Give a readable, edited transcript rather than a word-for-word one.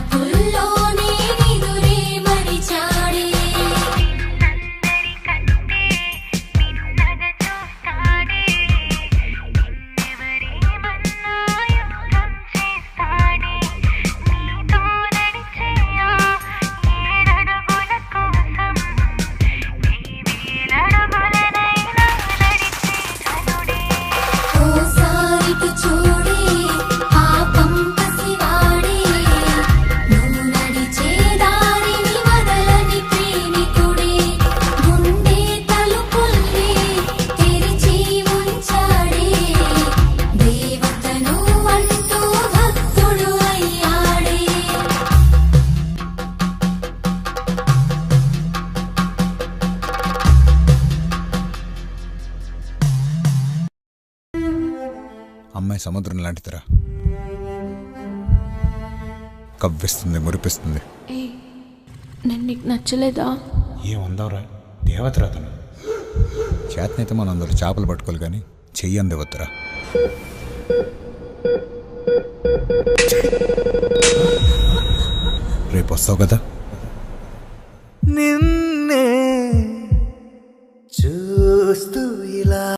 వలపుల్లోనే నిదురే మరిచాడే ఓసారిటు చూడే ఆ పంపసివాడే నువ్వు నడిచే దారిని వదలని ప్రేమికుడే గుండె తలుపుల్ని తెరిచి ఉంచాడే దేవతను అంటూ భక్తుడు అయ్యాడే అమ్మాయి సముద్రం లాంటిదిరా. కవ్విస్తుంది, మురిపిస్తుంది. ఏ నేను నీకు నచ్చలేదా? ఏముందవరా దేవతరా తను. చేతనైతే మనం అందరూ చేపలు పట్టుకోవాలి కానీ చెయ్యి అందివద్దురా. రేపు వస్తావు కదా? నిన్నే చూస్తూ ఇలా